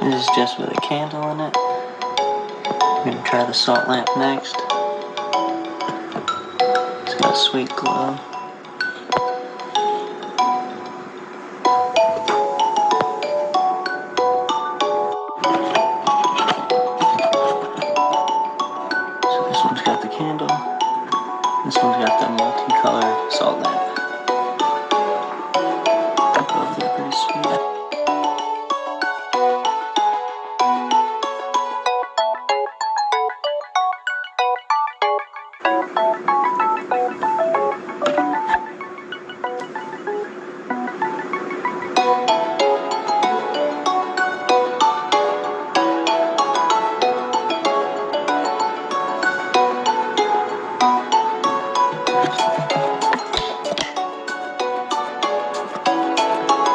This is just with a candle in it. I'm going to try the salt lamp next. It's got a sweet glow. So this one's got the candle. This one's got the multicolored salt lamp. Both look pretty sweet.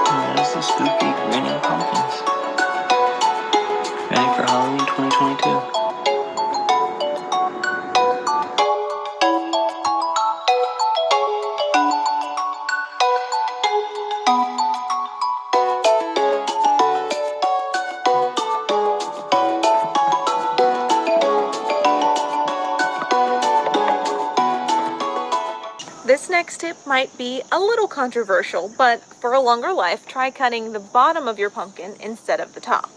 And there's the spooky grinning pumpkins. Ready for Halloween 2022. This next tip might be a little controversial, but for a longer life, try cutting the bottom of your pumpkin instead of the top.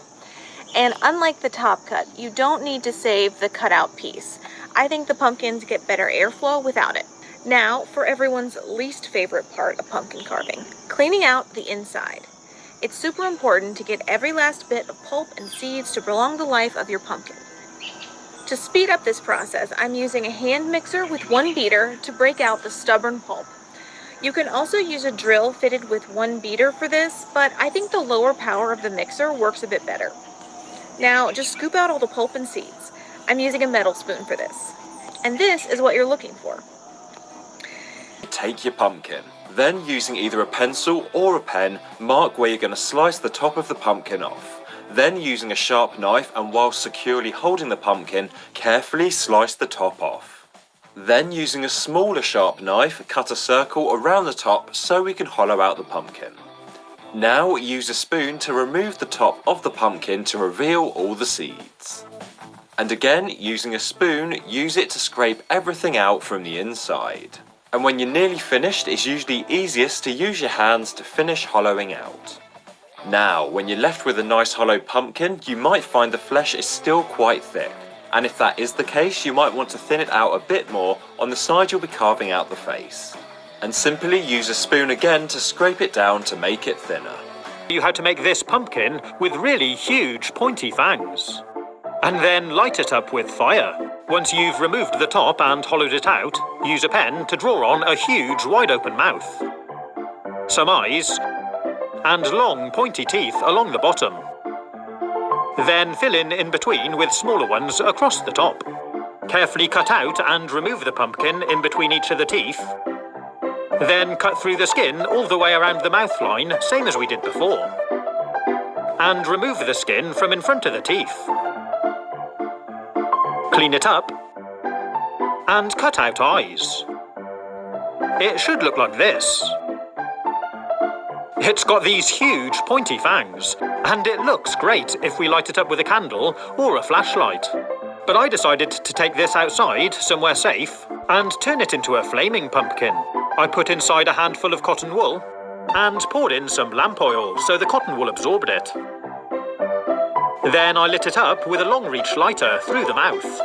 And unlike the top cut, you don't need to save the cutout piece. I think the pumpkins get better airflow without it. Now, for everyone's least favorite part of pumpkin carving, cleaning out the inside. It's super important to get every last bit of pulp and seeds to prolong the life of your pumpkin. To speed up this process, I'm using a hand mixer with one beater to break out the stubborn pulp. You can also use a drill fitted with one beater for this, but I think the lower power of the mixer works a bit better. Now, just scoop out all the pulp and seeds. I'm using a metal spoon for this. And this is what you're looking for. Take your pumpkin. Then, using either a pencil or a pen, mark where you're going to slice the top of the pumpkin off. Then, using a sharp knife and while securely holding the pumpkin, carefully slice the top off. Then, using a smaller sharp knife, cut a circle around the top so we can hollow out the pumpkin. Now, use a spoon to remove the top of the pumpkin to reveal all the seeds. And again, using a spoon, use it to scrape everything out from the inside. And when you're nearly finished, it's usually easiest to use your hands to finish hollowing out. Now, when you're left with a nice hollow pumpkin, you might find the flesh is still quite thick. And if that is the case, you might want to thin it out a bit more on the side you'll be carving out the face. And simply use a spoon again to scrape it down to make it thinner. You how to make this pumpkin with really huge pointy fangs. And then light it up with fire. Once you've removed the top and hollowed it out, use a pen to draw on a huge wide open mouth, some eyes, and long pointy teeth along the bottom. Then fill in between with smaller ones across the top. Carefully cut out and remove the pumpkin in between each of the teeth. Then cut through the skin all the way around the mouth line, same as we did before. And remove the skin from in front of the teeth. Clean it up and cut out eyes. It should look like this. It's got these huge pointy fangs, and it looks great if we light it up with a candle or a flashlight. But I decided to take this outside, somewhere safe, and turn it into a flaming pumpkin. I put inside a handful of cotton wool and poured in some lamp oil so the cotton wool absorbed it. Then I lit it up with a long-reach lighter through the mouth.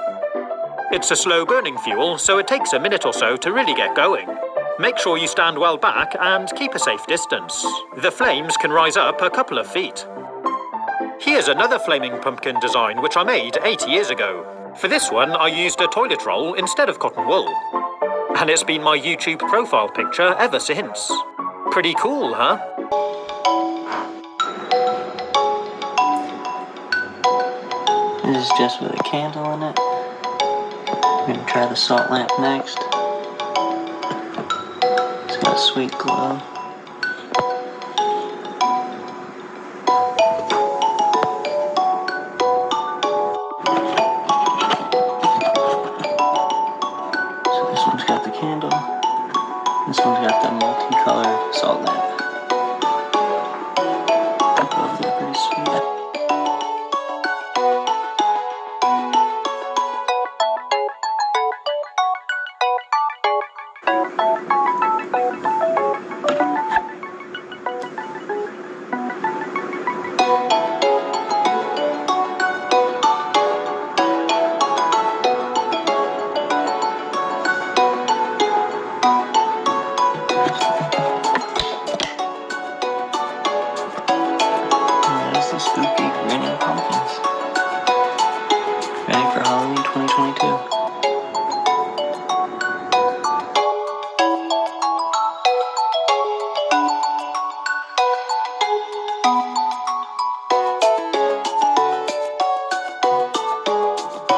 It's a slow-burning fuel, so it takes a minute or so to really get going. Make sure you stand well back and keep a safe distance. The flames can rise up a couple of feet. Here's another flaming pumpkin design which I made 8 years ago. For this one, I used a toilet roll instead of cotton wool. And it's been my YouTube profile picture ever since. Pretty cool, huh? This is just with a candle in it. I'm going to try the salt lamp next. It's got a sweet glow. So this one's got the candle. This one's got the multicolored salt lamp. Both look pretty sweet.